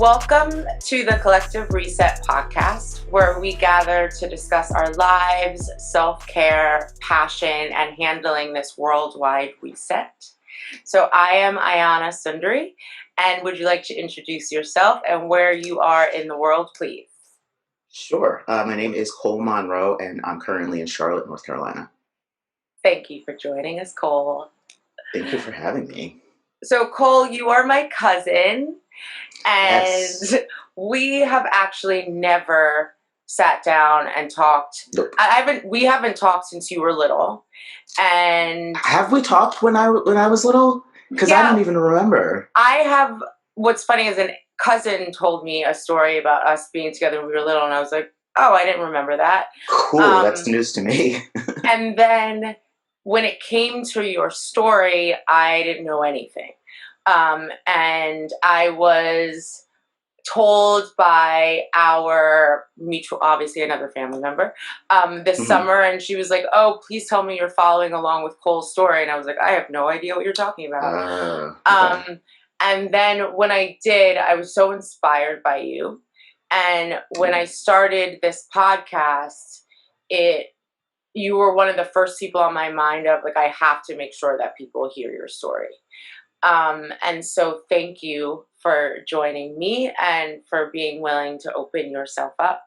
Welcome to the Collective Reset podcast, where we gather to discuss our lives, self-care, passion, and handling this worldwide reset. So I am Iana Sundari, and would you like to introduce yourself and where you are in the world, please? Sure. My name is Cole Monroe, and I'm currently in Charlotte, North Carolina. Thank you for joining us, Cole. Thank you for having me. So, Cole, you are my cousin, and Yes. we have actually never sat down and talked. Nope. We haven't talked since you were little. And have we talked when I was little? Because I don't even remember. I have. What's funny is a cousin told me a story about us being together when we were little, and I was like, oh, I didn't remember that. Cool, that's news to me. And then when it came to your story, I didn't know anything. And I was told by our mutual, obviously another family member, this summer, and she was like, oh, please tell me you're following along with Cole's story. And I was like, I have no idea what you're talking about. Okay. And then when I did, I was so inspired by you. And when I started this podcast, you were one of the first people on my mind of like, I have to make sure that people hear your story. And so thank you for joining me and for being willing to open yourself up.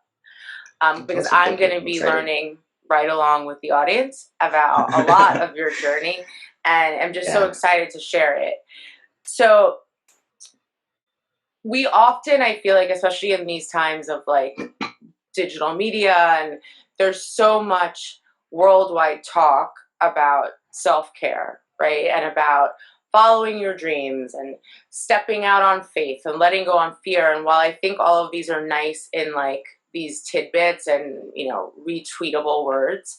Because I'm going to be learning right along with the audience about a lot of your journey, and I'm just so excited to share it. So we often, I feel like, especially in these times of like digital media, and there's so much worldwide talk about self-care, right? And about following your dreams and stepping out on faith and letting go on fear. And while I think all of these are nice in like these tidbits and, you know, retweetable words,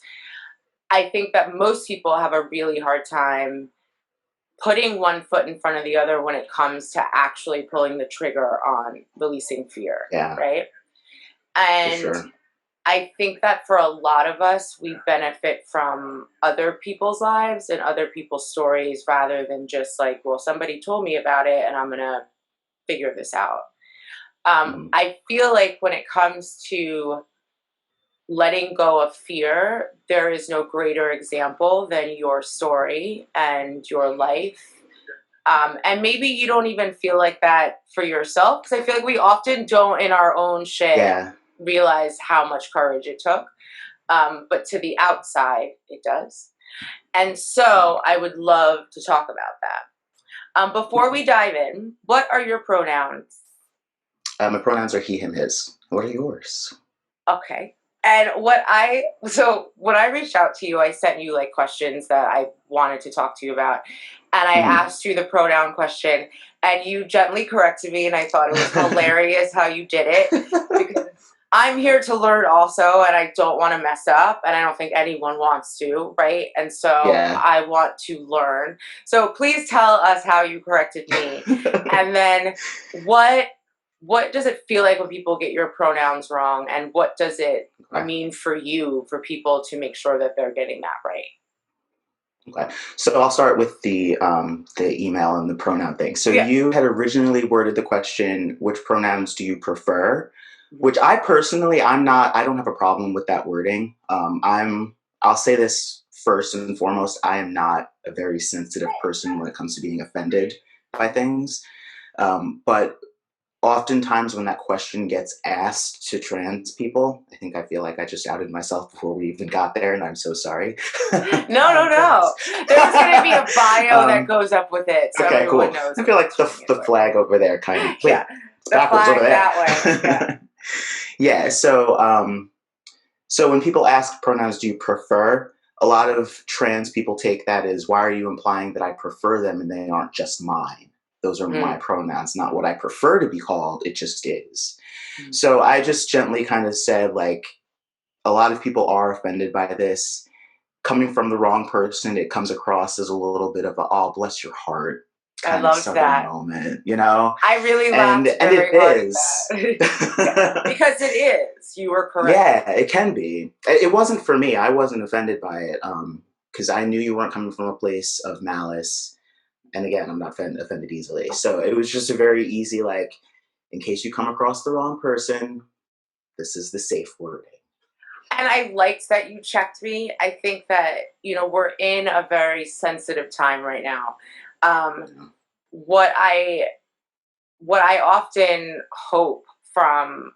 I think that most people have a really hard time putting one foot in front of the other when it comes to actually pulling the trigger on releasing fear, right? And for sure. I think that for a lot of us, we benefit from other people's lives and other people's stories rather than just like, well, somebody told me about it and I'm going to figure this out. I feel like when it comes to letting go of fear, there is no greater example than your story and your life. And maybe you don't even feel like that for yourself, because I feel like we often don't in our own shit realize how much courage it took. But to the outside, it does. And so I would love to talk about that. Before we dive in, what are your pronouns? My pronouns are he, him, his. What are yours? Okay. And when I reached out to you, I sent you like questions that I wanted to talk to you about. And I asked you the pronoun question, and you gently corrected me, and I thought it was hilarious how you did it. Because I'm here to learn also, and I don't want to mess up, and I don't think anyone wants to, right? And so I want to learn. So please tell us how you corrected me. And then what does it feel like when people get your pronouns wrong, and what does it mean for you, for people to make sure that they're getting that right? Okay, so I'll start with the email and the pronoun thing. So you had originally worded the question, which pronouns do you prefer? Which I personally, I don't have a problem with that wording. I'll say this first and foremost, I am not a very sensitive person when it comes to being offended by things. But oftentimes when that question gets asked to trans people, I feel like I just outed myself before we even got there, and I'm so sorry. No. There's going to be a bio that goes up with it, so okay, everyone cool. knows. I feel like the flag over there kind of. The flag that way. So when people ask pronouns, do you prefer? A lot of trans people take that as, why are you implying that I prefer them and they aren't just mine? Those are my pronouns, not what I prefer to be called. It just is. So I just gently kind of said, like, a lot of people are offended by this. Coming from the wrong person, it comes across as a little bit of a, oh, bless your heart kind of southern moment, you know? I really laughed very hard at that. Because it is. You were correct. Yeah, it can be. It wasn't for me. I wasn't offended by it because I knew you weren't coming from a place of malice. And again, I'm not offended easily. So it was just a very easy, like, in case you come across the wrong person, this is the safe wording. And I liked that you checked me. I think that, we're in a very sensitive time right now. Yeah. What I often hope from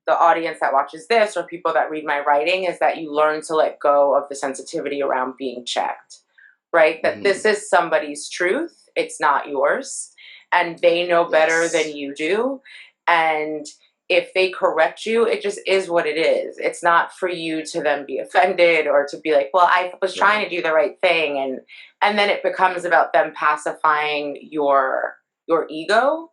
the audience that watches this or people that read my writing is that you learn to let go of the sensitivity around being checked, right? That Mm-hmm. this is somebody's truth, it's not yours, and they know better than Yes. you do. And if they correct you, it just is what it is. It's not for you to then be offended or to be like, well, I was trying Right. to do the right thing, and then it becomes about them pacifying your ego.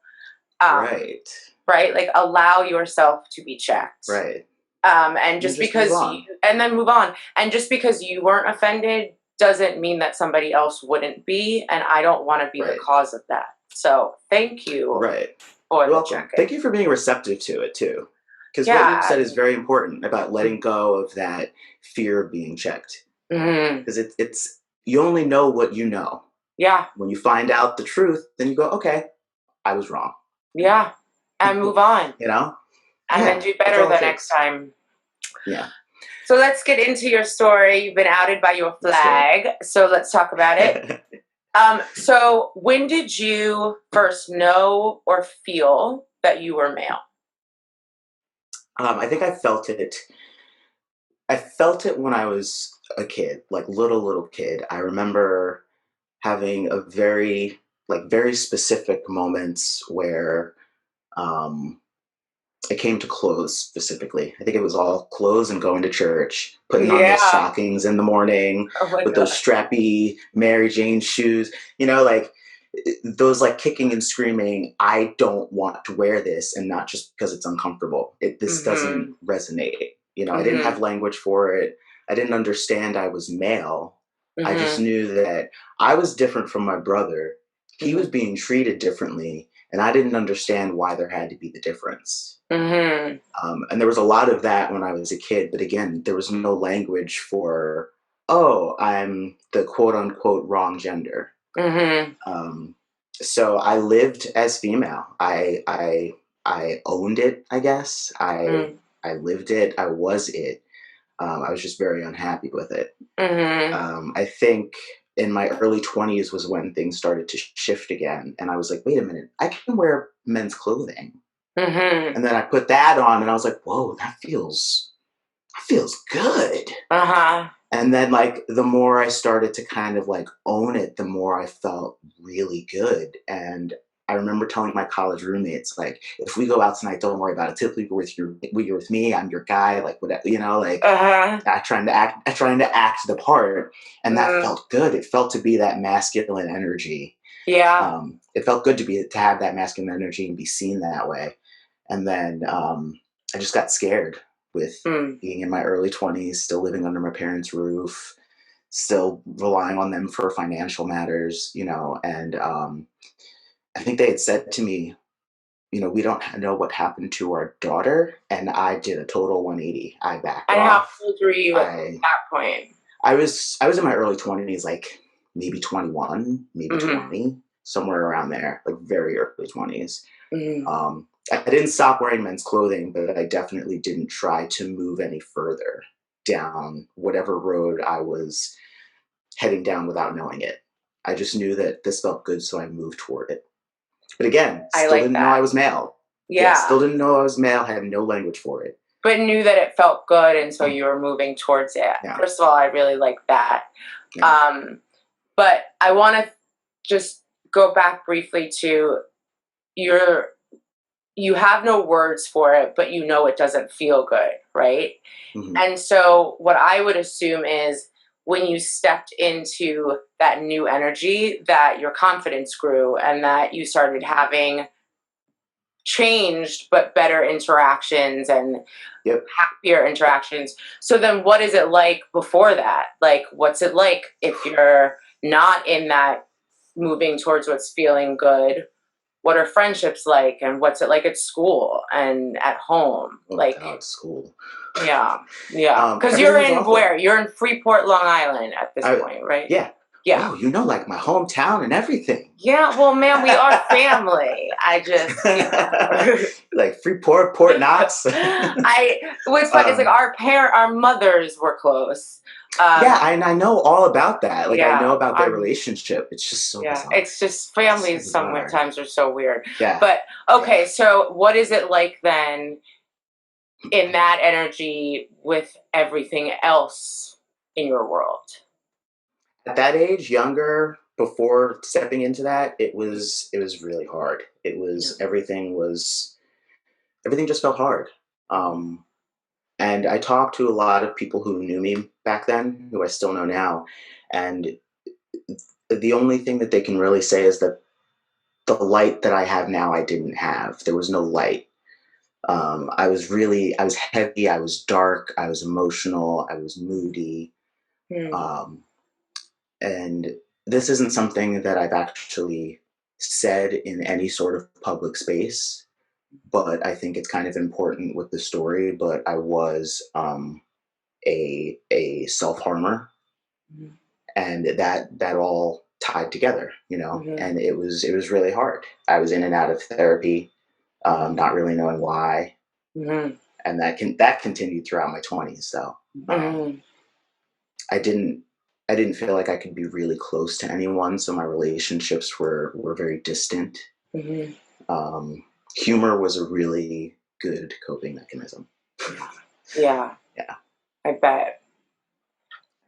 um, Right. right? Like allow yourself to be checked. Right. And And just just move because you, on. and then move on. And just because you weren't offended doesn't mean that somebody else wouldn't be. And I don't want to be the Right. cause of that. So thank you Right. for You're the welcome. check-in. Thank you for being receptive to it too. Because what you've Yeah. said is very important about letting go of that fear of being checked. Mm-hmm. Because it's you only know what you know. Yeah. When you find out the truth, then you go, okay, I was wrong. Yeah. And move on. You know? And then Yeah, do that's better all the it next takes. time. Yeah, So let's get into your story. You've been outed by your let's do flag. So let's talk about it. it. So when did you first know or feel that you were male? I think I felt it. I felt it when I was a kid, like little kid. I remember having a very specific moments where um, it came to clothes specifically. I think it was all clothes and going to church, putting on those Yeah. stockings in the morning Oh my with those god. strappy Mary Jane shoes, like those like kicking and screaming, I don't want to wear this, and not just because it's uncomfortable. This doesn't Mhm. resonate. I didn't have Mhm. language for it. I didn't understand I was male. I just Mhm. knew that I was different from my brother. He was Mhm. being treated differently, and I didn't understand why there had to be the difference. Mhm. And there was a lot of that when I was a kid, but again, there was no language for, oh, I'm the quote unquote wrong gender. Mhm. Um, so I lived as female. I owned it, I guess. Mhm. I lived it. I was it. I was just very unhappy with it. Mhm. I think in my early 20s was when things started to shift again, and I was like, wait a minute, I can wear men's clothing. Mhm. And then I put that on, and I was like, whoa, that feels good. Uh-huh. And then like the more I started to kind of like own it, the more I felt really good. And I remember telling my college roommates, like, if we go out tonight, don't worry about it. Typically you're with me, I'm your guy, like whatever, like Uh-huh. trying to act the part. And that Mhm. felt good. It felt to be that masculine energy. Yeah. It felt good to have that masculine energy and be seen that way. And then I just got scared with Mm. being in my early 20s, still living under my parents' roof, still relying on them for financial matters, and I think they had said to me, we don't know what happened to our daughter. And I did a total 180. I backed And how off. old were you at I that point? I was in my early 20s, like maybe 21, maybe Mhm. 20, somewhere around there, like very early 20s. Mhm. I didn't stop wearing men's clothing, but I definitely didn't try to move any further down whatever road I was heading down without knowing it. I just knew that this felt good, so I moved toward it. But again, I still like didn't know I that. was male. Yeah, Yeah. still didn't know I was male, had no language for it. But knew that it felt good and so you were moving towards it. Yeah, First of all, I really like that. yeah. Um, but I want to just go back briefly to your you have no words for it, but you know it doesn't feel good, right? Hmm. And so what I would assume is when you stepped into that new energy that your confidence grew and that you started having changed but better interactions and Yep. happier interactions. So then what is it like before that? Like what's it like if you're not in that moving towards what's feeling good? What are friendships like and what's it like at school and at home? Oh Like God, school. yeah. Yeah. Cuz you're Everything was in awful. where? You're in Freeport, Long Island at this I point, right? Yeah. Yeah. Oh, you know, like my hometown and everything. Yeah, well, man, we are family. I just, Like Freeport, Port Knox. what's funny is like our mothers were close. Yeah, and I know all about that. Like, I Yeah, know about their relationship. It's just so yeah, bizarre. it's just It's so families bizarre. sometimes are so weird. Yeah. But okay, Yeah. so what is it like then in that energy with everything else in your world? At that age, younger, before stepping into that, it was really hard. It Yeah. was everything just felt hard. Um, and I talked to a lot of people who knew me back then, who I still know now, and the only thing that they can really say is that the light that I have now, I didn't have. There was no light. I was heavy, I was dark, I was emotional, I was moody. Hmm. Um, and this isn't something that I've actually said in any sort of public space, but I think it's kind of important with the story. But I was a self harmer, Hmm. and that all tied together, Hmm. and it was really hard. I was in and out of therapy, not really knowing why, Hmm. and that continued throughout my 20s. So Hmm. I didn't feel like I could be really close to anyone, so my relationships were very distant. Hmm. Um, Humor was a really good coping mechanism. Yeah. Yeah, Yeah, I bet.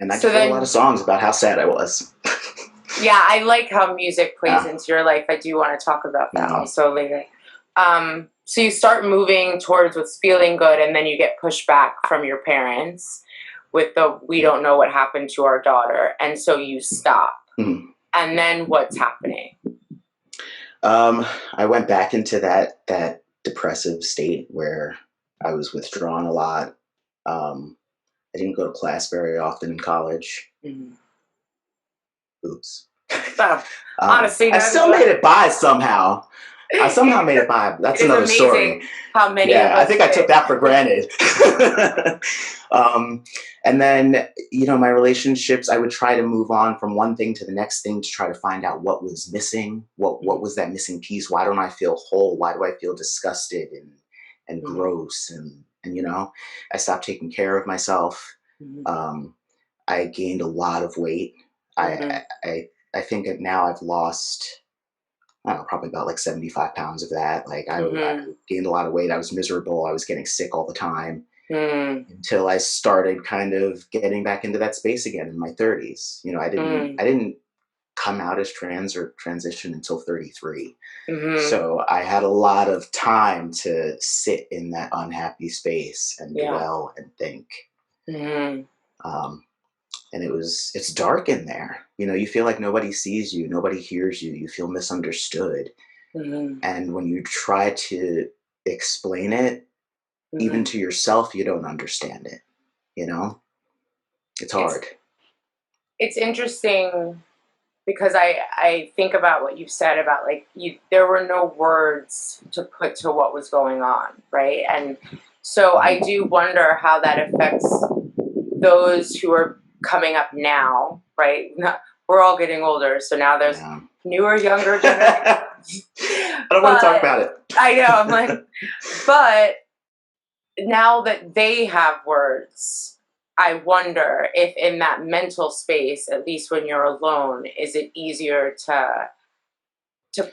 and I So could write a lot of then, songs about how sad I was. yeah, I like how music plays Yeah. into your life. I do want to talk about that Mhm. also later. So you start moving towards what's feeling good, and then you get pushback from your parents with the "we Yeah. don't know what happened to our daughter," and so you stop. Mhm. And then what's happening? I went back into that depressive state where I was withdrawn a lot. Um, I didn't go to class very often in college. Mhm. Oops. So, honestly, I still made it by somehow. I somehow made it by. it That's is another story. amazing how many of Yeah, I us think I took did. that for granted. And then, my relationships, I would try to move on from one thing to the next thing to try to find out what was missing. What was that missing piece? Why don't I feel whole? Why do I feel disgusted and Mhm. gross? And I stopped taking care of myself. Mhm. Um, I gained a lot of weight. I Mhm. I think that now I've lost, I don't know, probably about like 75 pounds of that. Like I Mhm. gained a lot of weight. I was miserable. I was getting sick all the time Mhm. until I started kind of getting back into that space again in my 30s. Mhm. I didn't come out as trans or transition until 33. Mhm. So I had a lot of time to sit in that unhappy space and Yeah. dwell and think. Mhm. Um, and it's dark in there. You feel like nobody sees you, nobody hears you, you feel misunderstood. Mhm. And when you try to explain it, even Mhm. to yourself, you don't understand it. You know, it's It's hard. it's interesting because I think about what you've said about like you there were no words to put to what was going on, right? And so I Mhm. do wonder how that affects those who are coming up now, right? We're all getting older, so now there's Yeah. newer, younger generation. I don't want to talk But about it. I know I'm like, but now that they have words, I wonder if in that mental space, at least when you're alone, is it easier to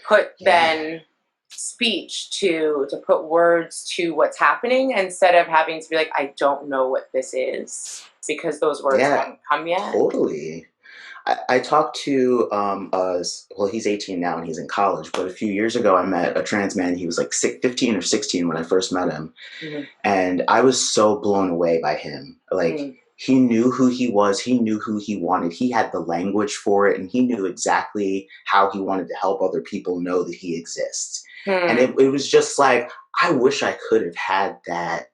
put Yeah. then speech to put words to what's happening instead of having to be like, I don't know what this is because those words Yeah. haven't come yet. Totally. I talked to well, he's 18 now and he's in college, but a few years ago I met a trans man. He was like 15 or 16 when I first met him, Mm-hmm. and I was so blown away by him. Like, Mm-hmm. he knew who he was, he knew who he wanted, he had the language for it, and he knew exactly how he wanted to help other people know that he exists. And Hmm. it was just like, I wish I could have had that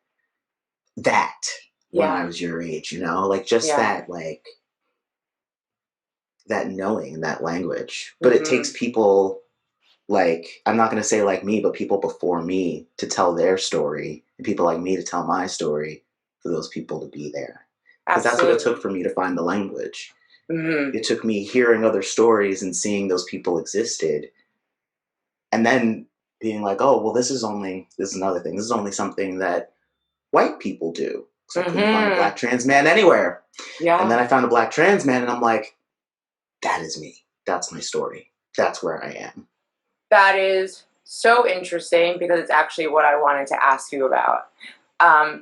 when I Yeah. was your age, like just Yeah. that knowing and that language. But it Mm-hmm. takes people, like, I'm not going to say like me, but people before me to tell their story, and people like me to tell my story, for those people to be there. Because that's what it took Absolutely. for me to find the language. Mm-hmm. It took me hearing other stories and seeing those people existed, and then being like, oh, well, this is another thing. This is only something that white people do. Because I couldn't find a Mm-hmm. black trans man anywhere. And then Yeah. I found a black trans man, and I'm like, that is me. That's my story. That's where I am. That is so interesting because it's actually what I wanted to ask you about.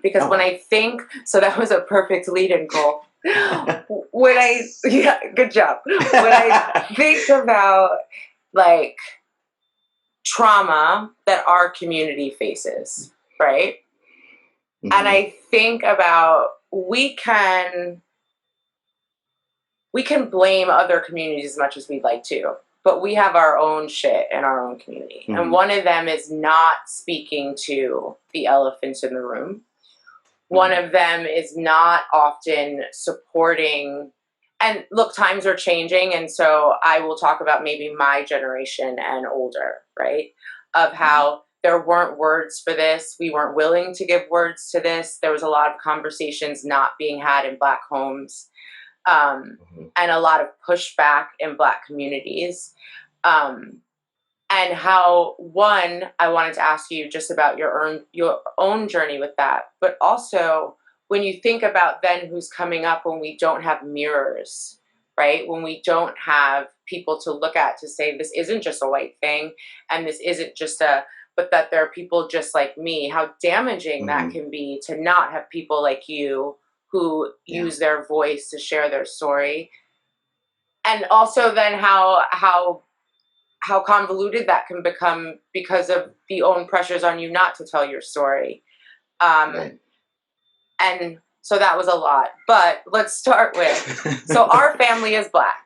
Because when Okay. I think, so that was a perfect lead in, Cole. When yeah, good job. When I think about like trauma that our community faces, right? And Mm-hmm. I think about we can blame other communities as much as we'd like to, but we have our own shit in our own community. And Mm-hmm. one of them is not speaking to the elephants in the room. One Mm-hmm. of them is not often supporting. And look, times are changing. And so I will talk about maybe my generation and older, right? Of Mm-hmm. how there weren't words for this. We weren't willing to give words to this. There was a lot of conversations not being had in Black homes, Mm-hmm. and a lot of pushback in Black communities. Um, and how, one, I wanted to ask you just about your own journey with that, but also when you think about then who's coming up when we don't have mirrors, right? When we don't have people to look at to say this isn't just a white thing, and this isn't just but that there are people just like me. How damaging that Mm-hmm. can be to not have people like you who Yeah. use their voice to share their story, and also then how convoluted that can become because of the own pressures on you not to tell your story. Um, Right. and so that was a lot. But let's start with, so our family is Black.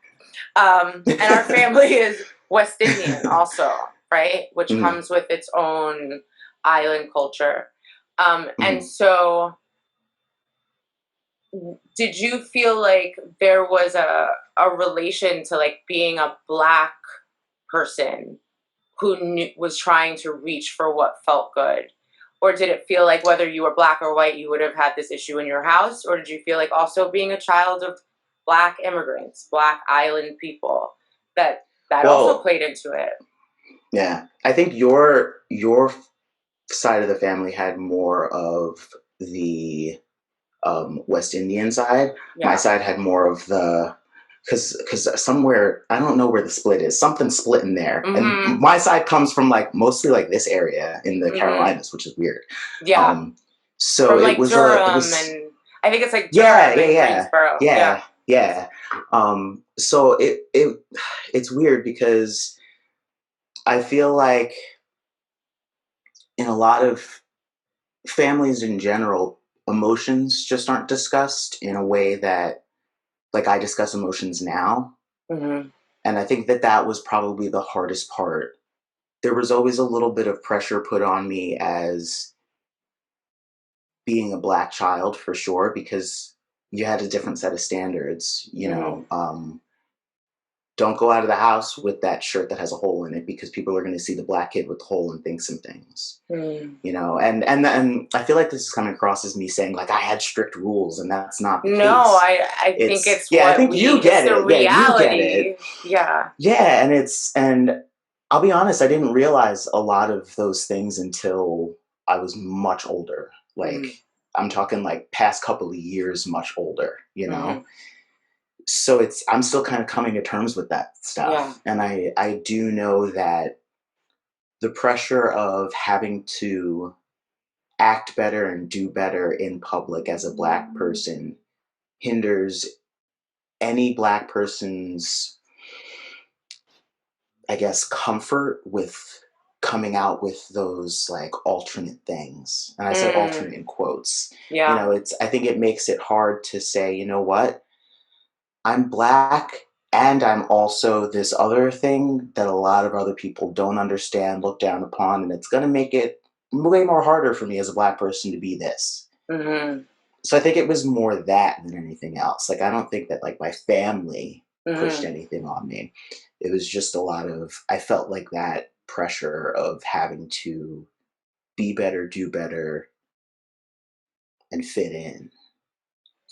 And our family is West Indian also, right? Which Mm-hmm. comes with its own island culture. And Mm-hmm. so did you feel like there was a relation to like being a Black person who was trying to reach for what felt good? Or did it feel like whether you were Black or white, you would have had this issue in your house? Or did you feel like also being a child of Black immigrants, Black island people, that also Well, played into it? yeah, I think your side of the family had more of the West Indian side. My Yeah. side had more of the because somewhere I don't know where the split is. Something split in there, and Mm-hmm. my side comes from like mostly like this area in the Mm-hmm. Carolinas, which is weird. Yeah. Um, so From it like was it Durham, was and I think it's like yeah, Durham yeah, and yeah, Greensboro. Yeah. yeah, yeah. So it's weird because I feel like in a lot of families in general, emotions just aren't discussed in a way that like I discuss emotions now. Mm-hmm. And I think that that was probably the hardest part. There was always a little bit of pressure put on me as being a Black child for sure, because you had a different set of standards, you Mm-hmm. know. Don't go out of the house with that shirt that has a hole in it because people are going to see the Black kid with the hole and think some things, Mm. you know. And I feel like this is coming across as me saying like I had strict rules, and that's not the No, case. I think It's it's yeah, I what think you it's get the it. Yeah, you get reality. it. Yeah. Yeah, and I'll be honest, I didn't realize a lot of those things until I was much older. Like Mm-hmm. I'm talking like past couple of years much older, you Mm-hmm. know. So it's I'm still kind of coming to terms with that Yeah. stuff. And I do know that the pressure of having to act better and do better in public as a Black person hinders any Black person's, I guess, comfort with coming out with those like alternate things. And I say alternate Mm. in quotes. You Yeah. know, it's I think it makes it hard to say, you know what? I'm Black and I'm also this other thing that a lot of other people don't understand, look down upon, and it's going to make it way more harder for me as a Black person to be this. Mm-hmm. So I think it was more that than anything else. Like I don't think that like my family pushed Mm-hmm. anything on me. It was just a lot of I felt like that pressure of having to be better, do better, and fit in.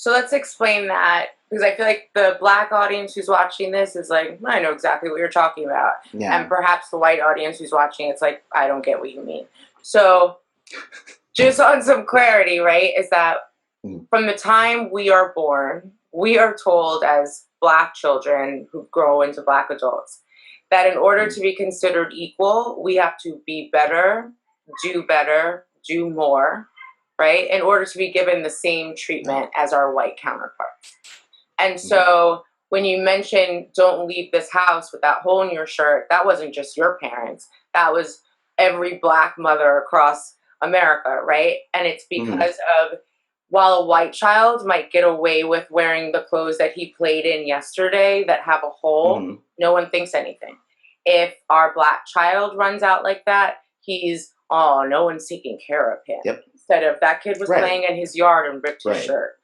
So let's explain that, because I feel like the Black audience who's watching this is like, I know exactly what you're talking about. And Yeah. perhaps the white audience who's watching it's like, I don't get what you mean. So just on some clarity, right, is that Mm. from the time we are born, we are told as Black children who grow into Black adults that in order to be considered equal, we have to be better, do more, right, in order to be given the same treatment as our white counterparts. And so when you mention don't leave this house with that hole in your shirt, that wasn't just your parents. That was every Black mother across America, right? And it's because of while a white child might get away with wearing the clothes that he played in yesterday that have a hole, no one thinks anything. If our Black child runs out like that, he's, oh, no one's taking care of him. Yep. Instead of that kid was playing in his yard and ripped his shirt.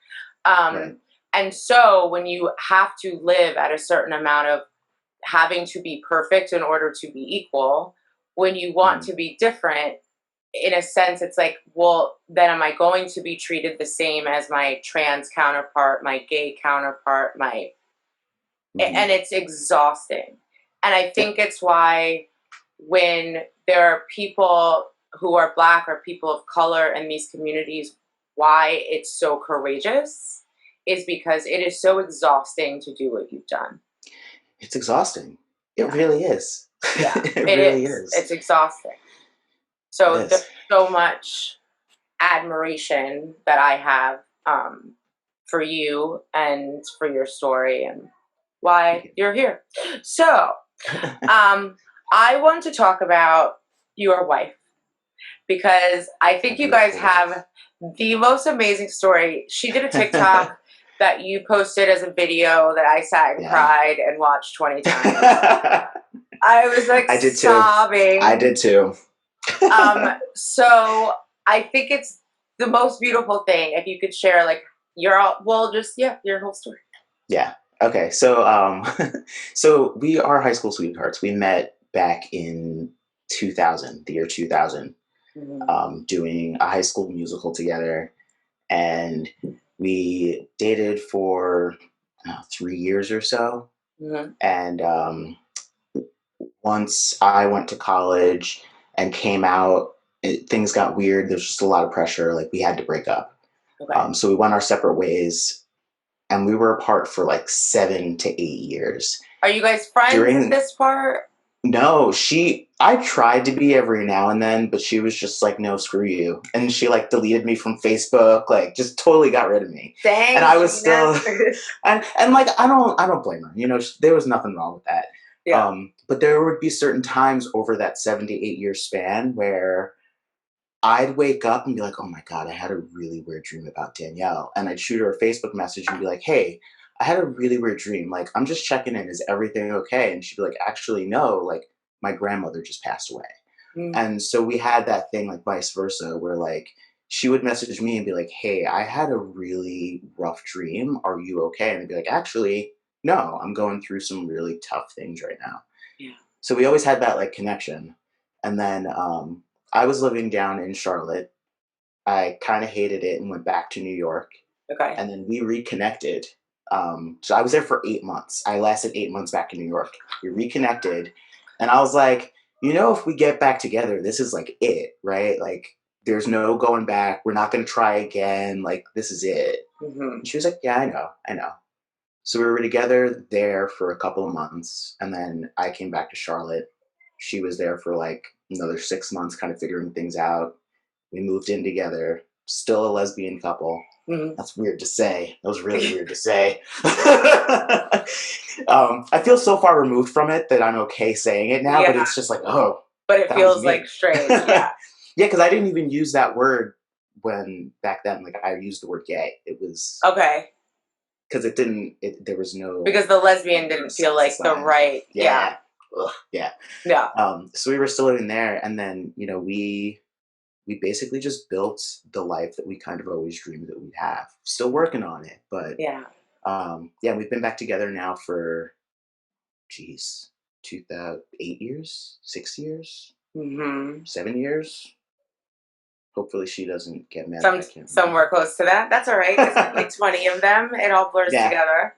And so when you have to live at a certain amount of having to be perfect in order to be equal, when you want to be different, in a sense, it's like, well, then am I going to be treated the same as my trans counterpart, my gay counterpart, and it's exhausting. And I think it's why when there are people who are Black or people of color in these communities, why it's so courageous is because it is so exhausting to do what you've done. It's exhausting. It really is. Yeah, it really is. It's exhausting. So there's so much admiration that I have for you and for your story and why you're here. So I want to talk about your wife, because I think you guys have the most amazing story. She did a TikTok that you posted as a video that I sat and cried and watched 20 times. I was like I did sobbing. Too. I did too. So I think it's the most beautiful thing if you could share like your whole story. Yeah. Okay. So so we are high school sweethearts. We met back in 2000, the year 2000, doing a high school musical together, and we dated for 3 years or so. And once I went to college and came out, things got weird. There's just a lot of pressure. Like we had to break up. So we went our separate ways, and we were apart for like 7 to 8 years. Are you guys friends at this part? No, I tried to be every now and then, but she was just like, no, screw you. And she like deleted me from Facebook, like just totally got rid of me. Dang, and I was still, and like, I don't blame her. You know, there was nothing wrong with that. Yeah. But there would be certain times over that 7 to 8 year span where I'd wake up and be like, oh my God, I had a really weird dream about Danielle. And I'd shoot her a Facebook message and be like, hey, I had a really weird dream. Like, I'm just checking in. Is everything okay? And she'd be like, actually, no, like my grandmother just passed away. And so we had that thing like vice versa where like she would message me and be like, hey, I had a really rough dream. Are you okay? And I'd be like, actually, no, I'm going through some really tough things right now. Yeah. So we always had that like connection. And then I was living down in Charlotte. I kind of hated it and went back to New York. Okay. And then we reconnected. So I was there for 8 months. I lasted 8 months back in New York. We reconnected. And I was like, you know, if we get back together, this is like it, right? Like, there's no going back. We're not going to try again. Like, this is it. And she was like, yeah, I know. So we were together there for a couple of months. And then I came back to Charlotte. She was there for like another 6 months, kind of figuring things out. We moved in together, still a lesbian couple. That's weird to say. That was really weird to say. I feel so far removed from it that I'm okay saying it now, but it's just like, oh. But it feels like strange, yeah. Yeah, because I didn't even use that word when back then. Like, I used the word gay. It was... Okay. Because there was no... Because the lesbian didn't feel like the right... Yeah. Ugh, yeah. So we were still living there, and then, you know, we basically just built the life that we kind of always dreamed that we'd have. Still working on it, but yeah, we've been back together now for, 8 years, 6 years, 7 years. Hopefully she doesn't get mad that I can't remember. Somewhere close to that. That's all right. There's like 20 of them. It all blurs Yeah. together.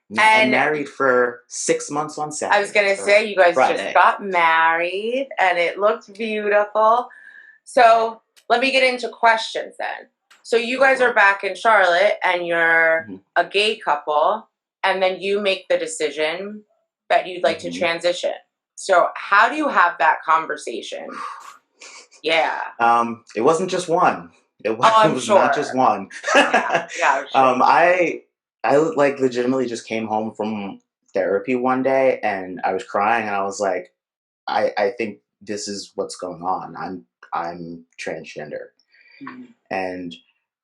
And And married for 6 months on Saturday. I was gonna say, you guys Friday. just got married, and it looked beautiful. So let me get into questions then. So you guys are back in Charlotte, and you're a gay couple, and then you make the decision that you'd like to transition. So how do you have that conversation? Yeah. It wasn't just one. It was sure. not just one. Yeah, I'm sure. I like legitimately just came home from therapy one day and I was crying and I was like, I think this is what's going on. I'm transgender. And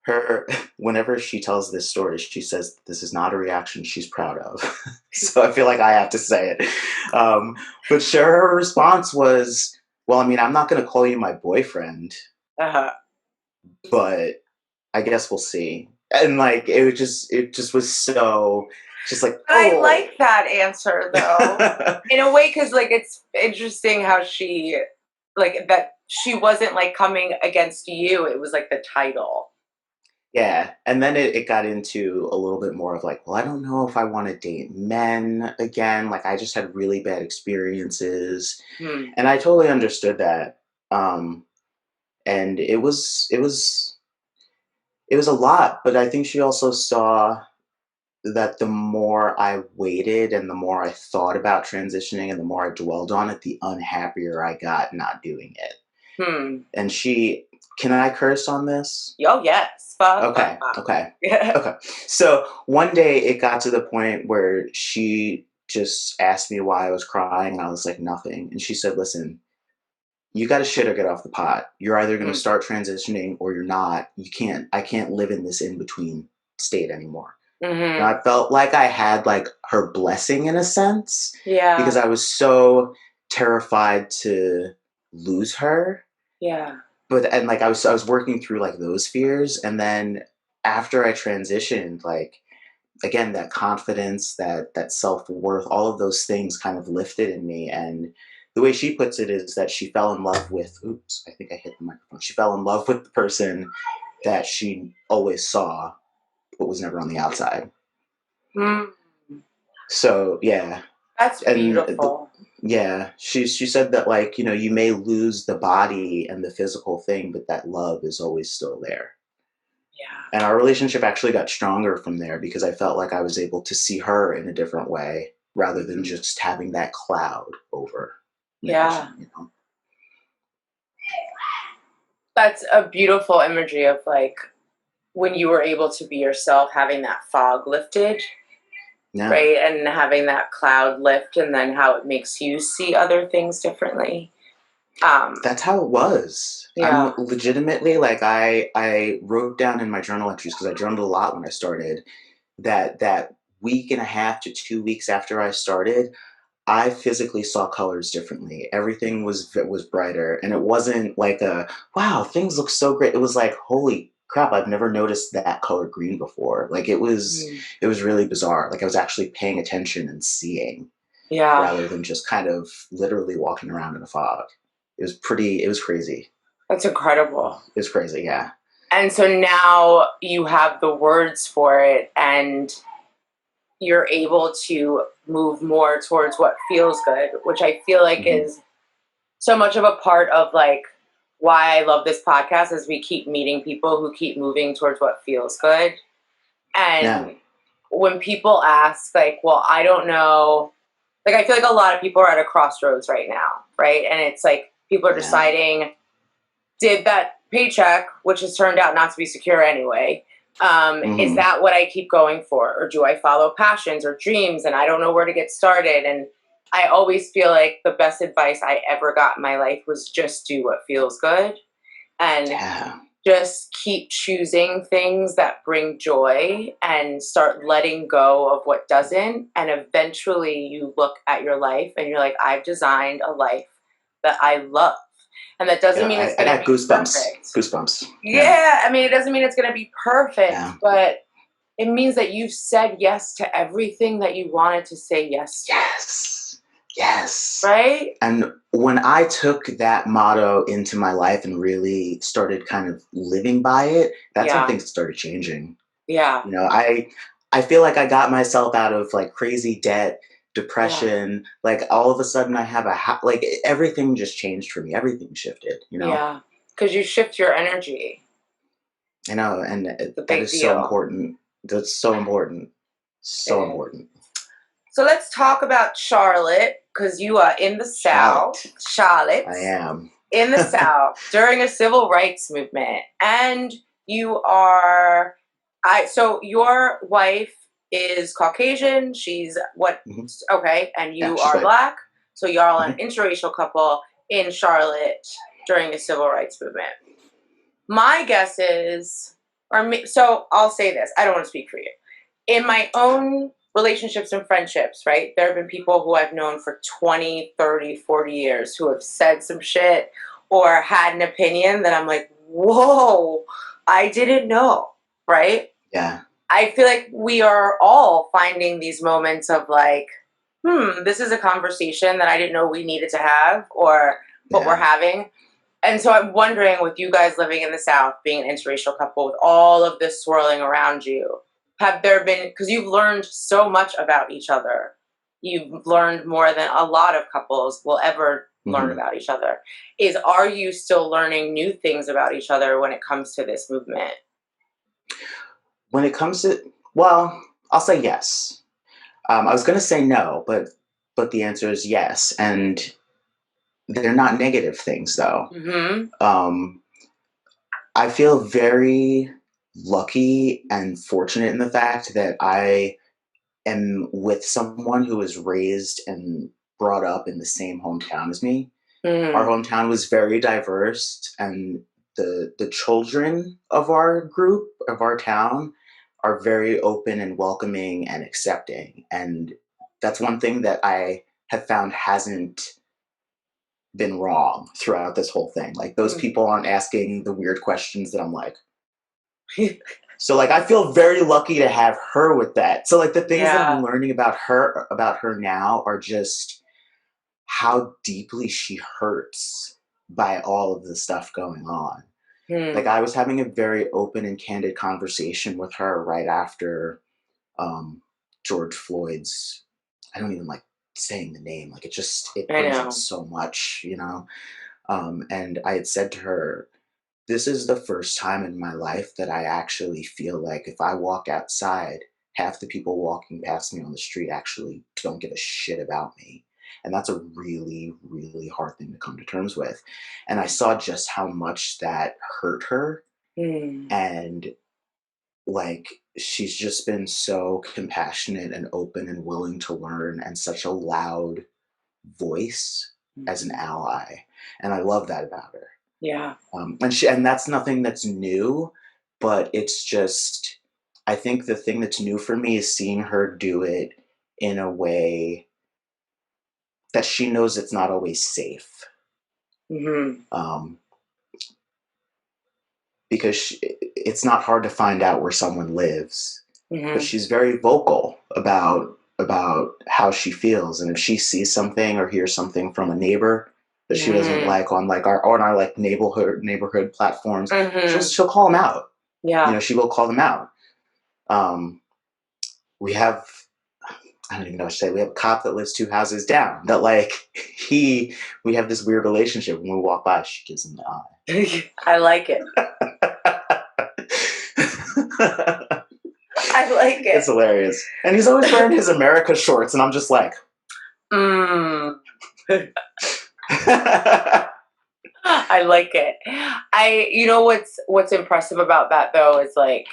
her whenever she tells this story, she says this is not a reaction she's proud of. So I feel like I have to say it. But sure, her response was, well, I mean, I'm not gonna call you my boyfriend, but I guess we'll see. And like it just was so just like, I like that answer though. In a way, because like it's interesting how she like that she wasn't like coming against you, it was like the title. Yeah. And then it got into a little bit more of like, well, I don't know if I want to date men again. Like I just had really bad experiences. And I totally understood that. And it was a lot, but I think she also saw that the more I waited and the more I thought about transitioning and the more I dwelled on it, the unhappier I got not doing it. And can I curse on this? Oh, yes. Okay. Okay. Okay. So one day it got to the point where she just asked me why I was crying and I was like, nothing. And she said, listen, you got to shit or get off the pot. You're either going to start transitioning or you're not. I can't live in this in between state anymore. And I felt like I had like her blessing in a sense. Yeah. Because I was so terrified to lose her. Yeah. And like I was working through like those fears. And then after I transitioned, like again, that confidence, that self-worth, all of those things kind of lifted in me. And the way she puts it is that she fell in love with, oops, I think I hit the microphone. She fell in love with the person that she always saw, but was never on the outside. So yeah. That's beautiful. Yeah. She said that like, you know, you may lose the body and the physical thing, but that love is always still there. Yeah. And our relationship actually got stronger from there because I felt like I was able to see her in a different way rather than just having that cloud over. Yeah. You know? That's a beautiful imagery of like when you were able to be yourself, having that fog lifted. Yeah. Right. And having that cloud lift and then how it makes you see other things differently. That's how it was. Yeah. I'm legitimately like I wrote down in my journal entries because I journaled a lot when I started that week and a half to 2 weeks after I started, I physically saw colors differently. Everything was brighter, and it wasn't like a wow, things look so great. It was like holy crap, I've never noticed that color green before. Like it was really bizarre. Like I was actually paying attention and seeing, rather than just kind of literally walking around in a fog. It was crazy. That's incredible. It was crazy, yeah. And so now you have the words for it and you're able to move more towards what feels good, which I feel like is so much of a part of like why I love this podcast is we keep meeting people who keep moving towards what feels good. And when people ask like, well, I don't know, like I feel like a lot of people are at a crossroads right now, right? And it's like people are deciding, did that paycheck, which has turned out not to be secure anyway, is that what I keep going for? Or do I follow passions or dreams and I don't know where to get started? And I always feel like the best advice I ever got in my life was just do what feels good and just keep choosing things that bring joy and start letting go of what doesn't. And eventually you look at your life and you're like, I've designed a life that I love. And that doesn't mean it's going to be perfect. Goosebumps. Yeah, I mean, it doesn't mean it's going to be perfect, but it means that you've said yes to everything that you wanted to say yes to. Yes. Right? And when I took that motto into my life and really started kind of living by it, that's when Yeah. things started changing. Yeah. You know, I feel like I got myself out of like crazy debt, Yeah. depression. Like all of a sudden, I have like everything just changed for me. Everything shifted. You know. Yeah. Because you shift your energy. I know, and It's a that big is so deal. important. That's so important. It So is. important. So let's talk about Charlotte, because you are in the South. Charlotte. Charlotte. I am. In the South during a civil rights movement. And you are, so your wife is Caucasian. She's what? Hmm. Okay. And Yeah, you she's are white. Black. So you're all an Hmm. interracial couple in Charlotte during the civil rights movement. My guess is, so I'll say this, I don't want to speak for you. In my own relationships and friendships, right, there have been people who I've known for 20, 30, 40 years who have said some shit or had an opinion that I'm like, whoa, I didn't know, right? Yeah. I feel like we are all finding these moments of like, this is a conversation that I didn't know we needed to have, or what we're Yeah. having. And so I'm wondering, with you guys living in the South, being an interracial couple, with all of this swirling around you, have there been, because you've learned so much about each other, you've learned more than a lot of couples will ever learn Hmm. about each other. Are you still learning new things about each other when it comes to this movement? When it comes to, well, I'll say yes. I was going to say no, but the answer is yes, and they're not negative things though. Mm-hmm. Um, I feel very lucky and fortunate in the fact that I am with someone who was raised and brought up in the same hometown as me. Our Mm-hmm. hometown was very diverse, and the children of our group, of our town, are very open and welcoming and accepting. And that's one thing that I have found hasn't been wrong throughout this whole thing. Like those people aren't asking the weird questions that I'm like. So like I feel very lucky to have her with that. So like the things that I'm Yeah. learning about her now are just how deeply she hurts by all of the stuff going on. Like Hmm. I was having a very open and candid conversation with her right after um, George Floyd's. I don't even like saying the name. Like it I brings up know. so much, you know. And I had said to her, "This is the first time in my life that I actually feel like if I walk outside, half the people walking past me on the street actually don't give a shit about me." And that's a really, really hard thing to come to terms with. And I saw just how much that hurt her. Hmm. And like, she's just been so compassionate and open and willing to learn and such a loud voice as an Mhm. ally. And I love that about her. Yeah. And that's nothing that's new, but it's just, I think the thing that's new for me is seeing her do it in a way that she knows it's not always safe. Mm-hmm. Um, because it's not hard to find out where someone lives, but Mm-hmm. she's very vocal about how she feels, and if she sees something or hears something from a neighbor that she doesn't Mm-hmm. like on our like neighborhood platforms, she'll Mm-hmm. she'll call them out. You Yeah. know, she will call them out. Um, we have, I don't even know what to say. We have a cop that lives two houses down. That like we have this weird relationship. When we walk by, she gives him the I like it. eye. I like It's it. hilarious, and he's always wearing his America shorts, and I'm just like, Mm. I like it. You know what's impressive about that though is like,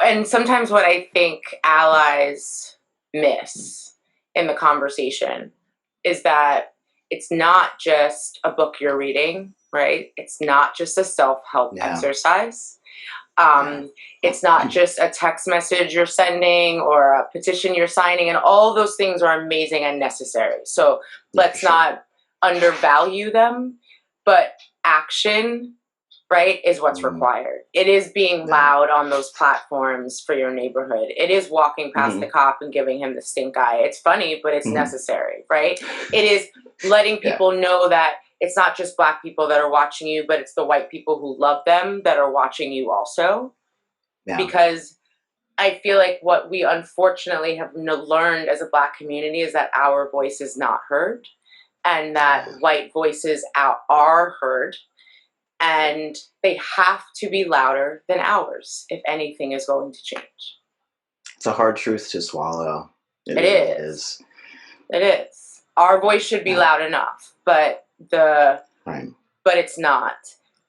and sometimes what I think allies miss in the conversation is that it's not just a book you're reading, right? It's not just a self-help yeah, exercise. yeah, It's not just a text message you're sending or a petition you're signing, and all those things are amazing and necessary. So yeah, for let's sure. not undervalue them, but action right, is what's Mm, required. It is being yeah. loud on those platforms for your neighborhood. It is walking past the Hmm. cop and giving him the stink eye. It's funny, but it's Hmm. necessary, right? It is letting Yeah. people know that it's not just Black people that are watching you, but it's the white people who love them that are watching you also. Yeah. Because I feel like what we unfortunately have learned as a Black community is that our voice is not heard, and that Yeah. white voices are heard, and they have to be louder than ours if anything is going to change. It's a hard truth to swallow. It It really is. is. It is. Our voice should be Yeah. loud enough, but the Right. but it's not.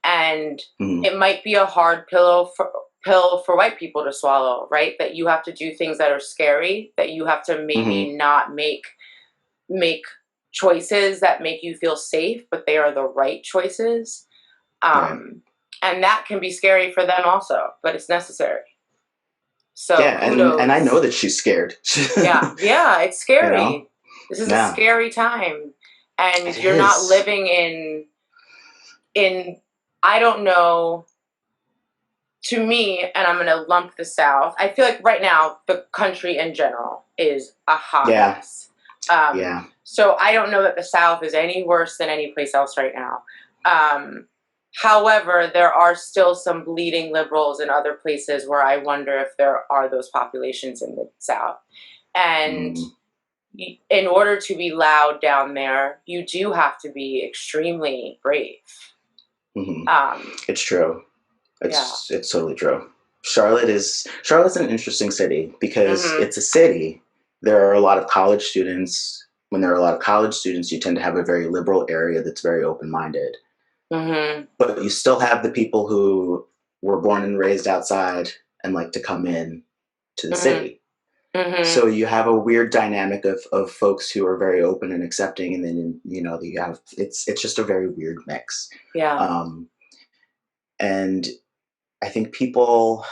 And Hmm. it might be a hard pill for white people to swallow, right? That you have to do things that are scary, that you have to Hmm. maybe not make choices that make you feel safe, but they are the right choices. Right. And that can be scary for them also, but it's necessary. So Yeah, and I know kudos. that she's scared. Yeah, yeah, it's You know? scary. This is a Yeah, scary time. it And you're not is. living in I don't know, to me, and I'm going to lump the South. I feel like right now the country in general is a hot Yeah, mess. yeah, So I don't know that the South is any worse than any place else right now. Um, However, there are still some bleeding liberals in other places where I wonder if there are those populations in the South. And mm, in order to be loud down there, you do have to be extremely brave. hmm. Um, It's true. yeah. It's totally true. Charlotte's an interesting city because Hmm. it's a city. There are a lot of college students. When there are a lot of college students, you tend to have a very liberal area that's very open minded. Hmm. But you still have the people who were born and raised outside and like to come in to the Hmm. city. Hmm. So you have a weird dynamic of folks who are very open and accepting, and then you have it's just a very weird mix. Yeah. Um, and I think people.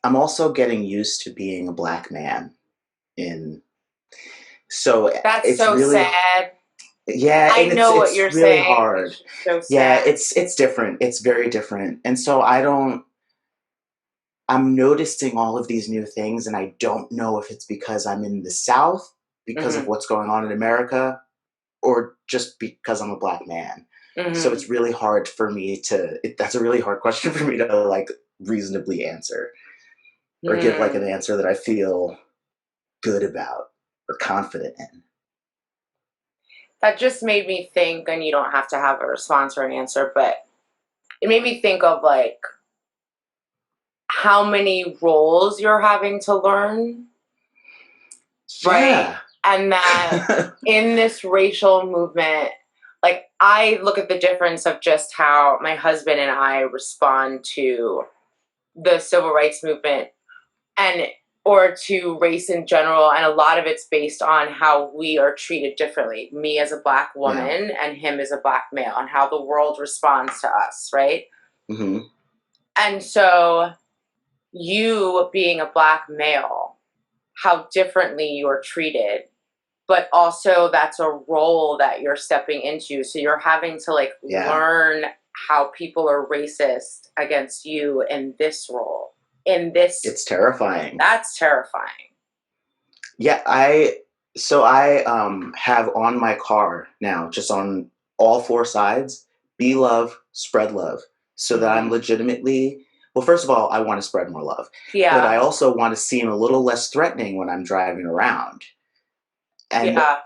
I'm also getting used to being a black man in. So That's it's so really sad. yeah, I and it's know what it's you're really saying. hard. It's just so Yeah, sad. it's different. It's very different, and so I don't. I'm noticing all of these new things, and I don't know if it's because I'm in the South because of Hmm. what's going on in America, or just because I'm a black man. So Hmm. it's really hard for me to. That's a really hard question for me to like reasonably answer or give like Hmm. an answer that I feel good about or confident in. That just made me think, and you don't have to have a response or an answer, but it made me think of like how many roles you're having to learn, right? Yeah. And that in this racial movement, like I look at the difference of just how my husband and I respond to the civil rights movement and or to race in general, and a lot of it's based on how we are treated differently, me as a black Yeah. woman and him as a black male, and how the world responds to us, right? Hmm. And so you being a black male, how differently you're treated, but also that's a role that you're stepping into, so you're having to like Yeah. learn how people are racist against you in this role, in this. It's terrifying. That's terrifying. Yeah, I have on my car now, just on all four sides, be love, spread love. So that I'm Hmm. legitimately well, first of all, I want to spread more love. But I Yeah. also want to seem a little less threatening when I'm driving around. And Yeah.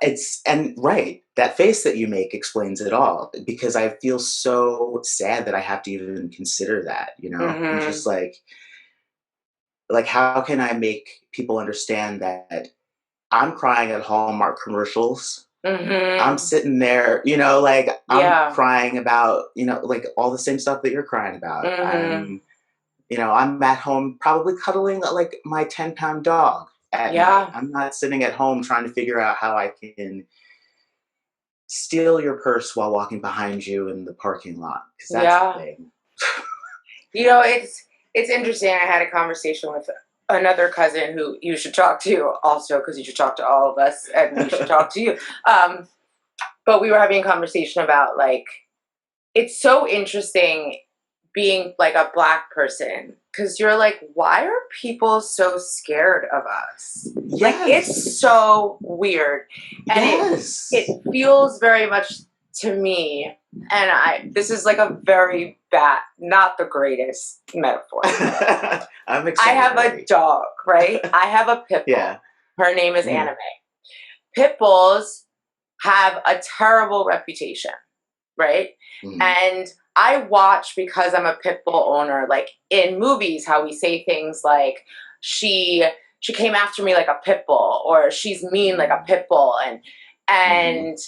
and right, that face that you make explains it all because I feel so sad that I have to even consider that. I'm Mhm. just like how can I make people understand that I'm crying at Hallmark commercials. I'm Mhm. sitting there, like I'm Yeah. crying about, like all the same stuff that you're crying about. Mhm. I'm at home probably cuddling like my 10-pound dog at night. Yeah. I'm not sitting at home trying to figure out how I can steal your purse while walking behind you in the parking lot because that's a Yeah. thing. It's interesting. I had a conversation with another cousin who you should talk to also, because you should talk to all of us and we should talk to you. But we were having a conversation about like it's so interesting being like a Black person because you're like, why are people so scared of us? Like, it's Yes. so weird. And Yes. it feels very much to me, and this is like a very bad, not the greatest metaphor. I'm I excited have already. a dog, right? I have a pit bull. Yeah. Her name is Mm. Anime. Pit bulls have a terrible reputation, right? Mm. And I watch, because I'm a pit bull owner, like in movies, how we say things like she came after me like a pit bull, or she's mean like a pit bull, Mm-hmm. and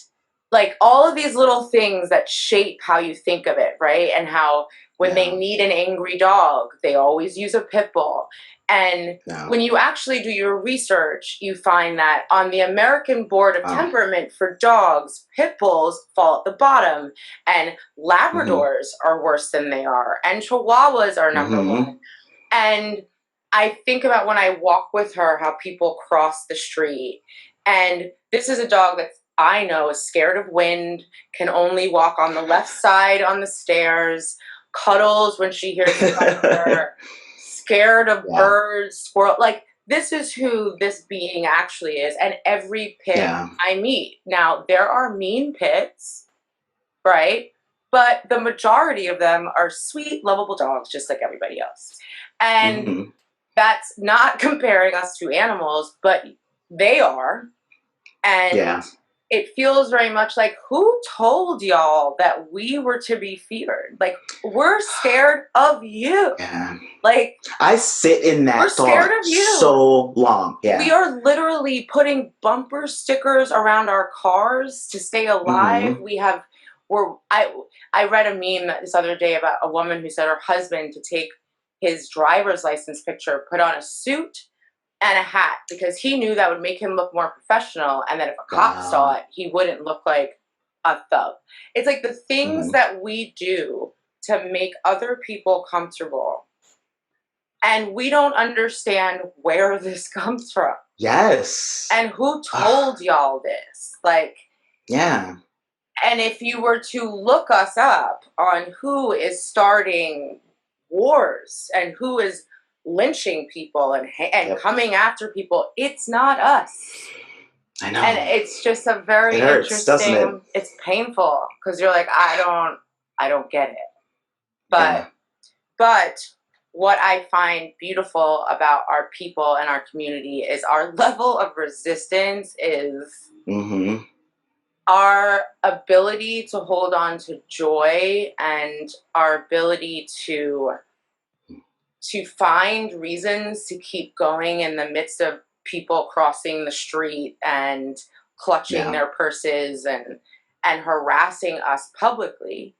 like all of these little things that shape how you think of it, right? And how when they Yeah. need an angry dog, they always use a pit bull. And Yeah. when you actually do your research, you find that on the American Board of Oh. Temperament for dogs, pit bulls fall at the bottom, and Mm-hmm. Labradors are worse than they are, and Chihuahuas are number Mm-hmm. one. And I think about when I walk with her, how people cross the street. And this is a dog that I know is scared of wind, can only walk on the left side on the stairs, cuddles when she hears thunder, scared of Yeah. birds, squirrel. Like, this is who this being actually is. And every pit Yeah. I meet. Now, there are mean pits, right? But the majority of them are sweet, lovable dogs, just like everybody else. And Mm-hmm. that's not comparing us to animals, but they are. And Yeah. it feels very much like, who told y'all that we were to be feared? Like, we're scared of you. Yeah. Like, I sit in we're that scared thought of you. so long. We Yeah. are literally putting bumper stickers around our cars to stay alive. Mm-hmm. We have I read a meme this other day about a woman who said her husband to take his driver's license picture, put on a suit and a hat, because he knew that would make him look more professional, and that if a cop saw Wow. it, he wouldn't look like a thug. It's like the things Mm-hmm. that we do to make other people comfortable, and we don't understand where this comes from. Yes. And who told y'all this? Like, Yeah. and if you were to look us up on who is starting wars and who is lynching people and Yep. coming after people, it's not us. I And know. it's just a It very hurts, doesn't it? interesting, it's painful because you're like, I don't get it. Yeah. But what I find beautiful about our people and our community is our level of resistance is Mm-hmm. our ability to hold on to joy, and our ability to find reasons to keep going in the midst of people crossing the street and clutching Yeah. their purses and harassing us publicly,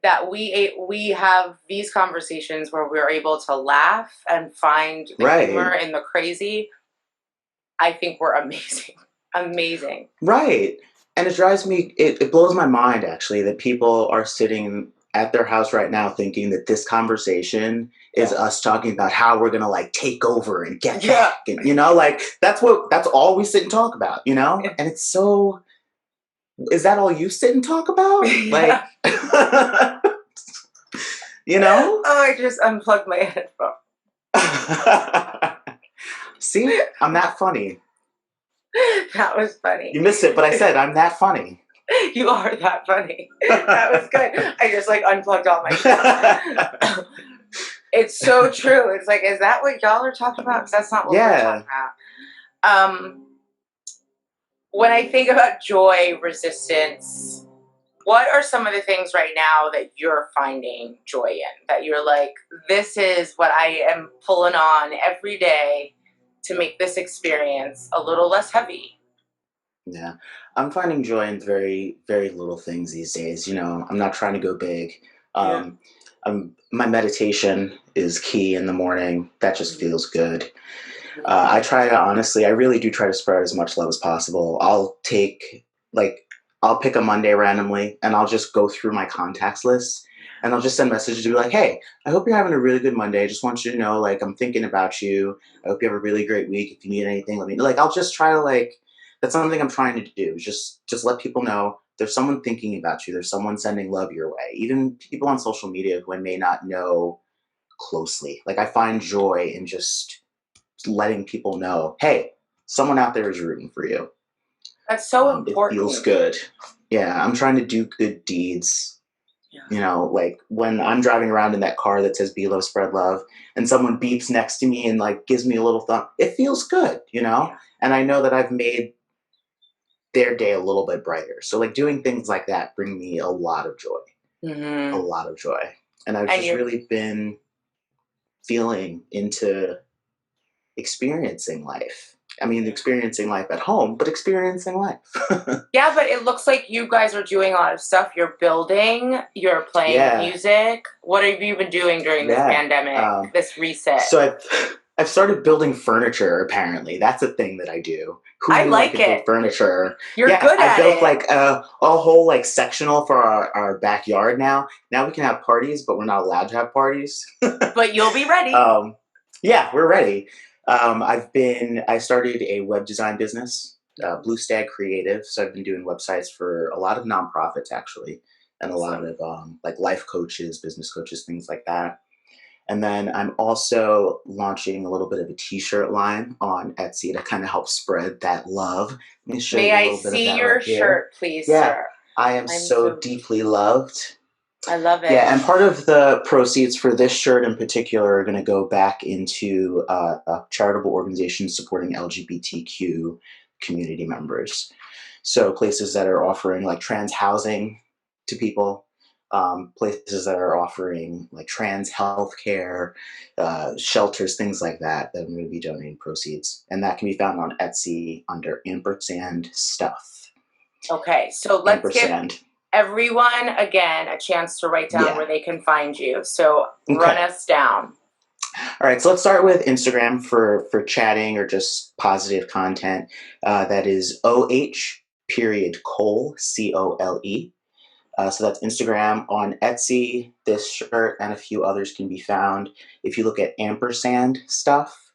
that we have these conversations where we're able to laugh and find the humor Right. in the crazy. I think we're amazing. Amazing. Right. And it drives me, it blows my mind actually that people are sitting at their house right now thinking that this conversation is Yeah. us talking about how we're gonna like take over and get Yeah. back. And like that's all we sit and talk about, And it's so, is that all you sit and talk about? Like, Yeah. you know? Oh, I just unplugged my headphone. See, I'm that funny. That was funny. You missed it, but I said I'm that funny. You are that funny. That was good. I just like unplugged all my shit. It's so true. It's like, is that what y'all are talking about? Because that's not what we're Yeah. talking about. When I think about joy, resistance, what are some of the things right now that you're finding joy in? That you're like, this is what I am pulling on every day to make this experience a little less heavy. Yeah. I'm finding joy in very, very little things these days. I'm not trying to go big. Yeah. My meditation is key in the morning. That just feels good. I try to, honestly, I really do try to spread as much love as possible. I'll pick a Monday randomly and I'll just go through my contacts list and I'll just send messages to be like, hey, I hope you're having a really good Monday. I just want you to know, like, I'm thinking about you. I hope you have a really great week. If you need anything, let me, like, I'll just try to, like, that's something I'm trying to do. Just let people know there's someone thinking about you. There's someone sending love your way. Even people on social media who I may not know closely. Like, I find joy in just letting people know, hey, someone out there is rooting for you. That's so It important. feels good. Yeah, I'm trying to do good deeds. Yeah. You know, like when I'm driving around in that car that says "Be Love, Spread Love," and someone beeps next to me and like gives me a little thumb, it feels good, you know. Yeah. And I know that I've made their day a little bit brighter. So like doing things like that bring me a lot of joy, a lot of joy. And I've just really been feeling into experiencing life. I mean, experiencing life at home, but experiencing life. Yeah, but it looks like you guys are doing a lot of stuff. You're building, you're playing music. What have you been doing during this pandemic, this reset? So I've started building furniture, apparently. That's a thing that I do. Who I knew like could it. build furniture? You're good at I built it. like a whole like sectional for our backyard now. Now we can have parties, but we're not allowed to have parties. But you'll be ready. Yeah, we're ready. I started a web design business, Blue Stag Creative. So I've been doing websites for a lot of nonprofits actually, and a lot of like life coaches, business coaches, things like that. And then I'm also launching a little bit of a t-shirt line on Etsy to kind of help spread that love. Let me show you a little bit of that. May I see your shirt, please, sir? I am so deeply loved. I love it. Yeah, and part of the proceeds for this shirt in particular are going to go back into a charitable organization supporting LGBTQ community members. So places that are offering like trans housing to people, places that are offering like trans healthcare, shelters, things like that, that I'm going to be donating proceeds. And that can be found on Etsy under ampersand stuff. Okay, so let's give everyone again a chance to write down where they can find you. So run us down. All right, so let's start with Instagram for chatting or just positive content. That is Cole, COLE. So that's Instagram. On Etsy, this shirt and a few others can be found. If you look at ampersand stuff,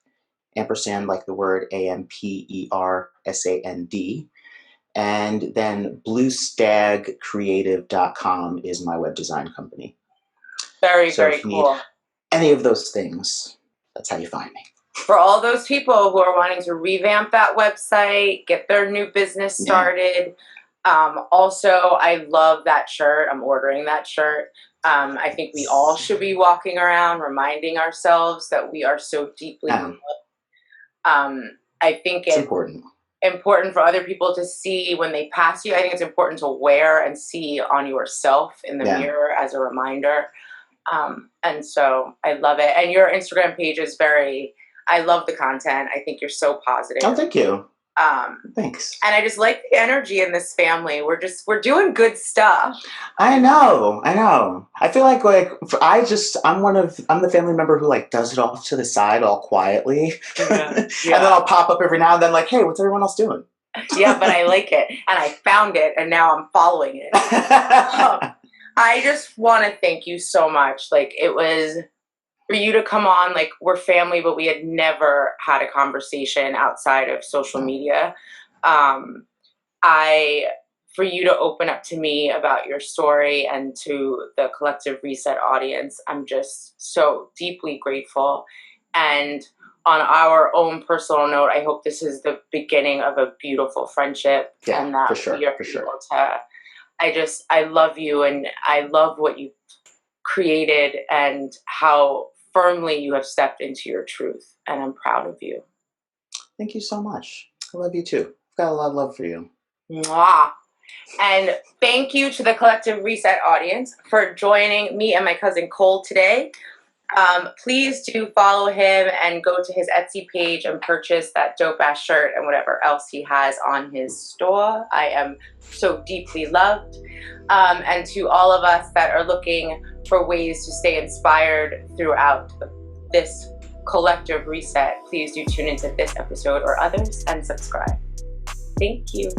ampersand like the word AMPERSAND, and then bluestagcreative.com is my web design company. Very cool. Any of those things, that's how you find me. For all those people who are wanting to revamp that website, get their new business started. Also, I love that shirt. I'm ordering that shirt. I think we all should be walking around reminding ourselves that we are so deeply loved. I think it's important for other people to see when they pass you. I think it's important to wear and see on yourself in the mirror as a reminder. And so I love it. And your Instagram page is I love the content. I think you're so positive. Oh, thank you. Thanks. And I just like the energy in this family. We're doing good stuff. I know. I feel like I'm the family member who like does it off to the side all quietly. And then I'll pop up every now and then like, hey, what's everyone else doing? Yeah, but I like it. And I found it and now I'm following it. I just want to thank you so much. Like, it was for you to come on, like, we're family, but we had never had a conversation outside of social media. For you to open up to me about your story and to the Collective Reset audience, I'm just so deeply grateful. And on our own personal note, I hope this is the beginning of a beautiful friendship. Yeah, and that for sure. we are able to, I love you, and I love what you created and how firmly you have stepped into your truth, and I'm proud of you. Thank you so much. I love you too. I've got a lot of love for you. Mwah. And thank you to the Collective Reset audience for joining me and my cousin Cole today. Please do follow him and go to his Etsy page and purchase that dope-ass shirt and whatever else he has on his store. I am so deeply loved. And to all of us that are looking for ways to stay inspired throughout this collective reset, please do tune into this episode or others and subscribe. Thank you.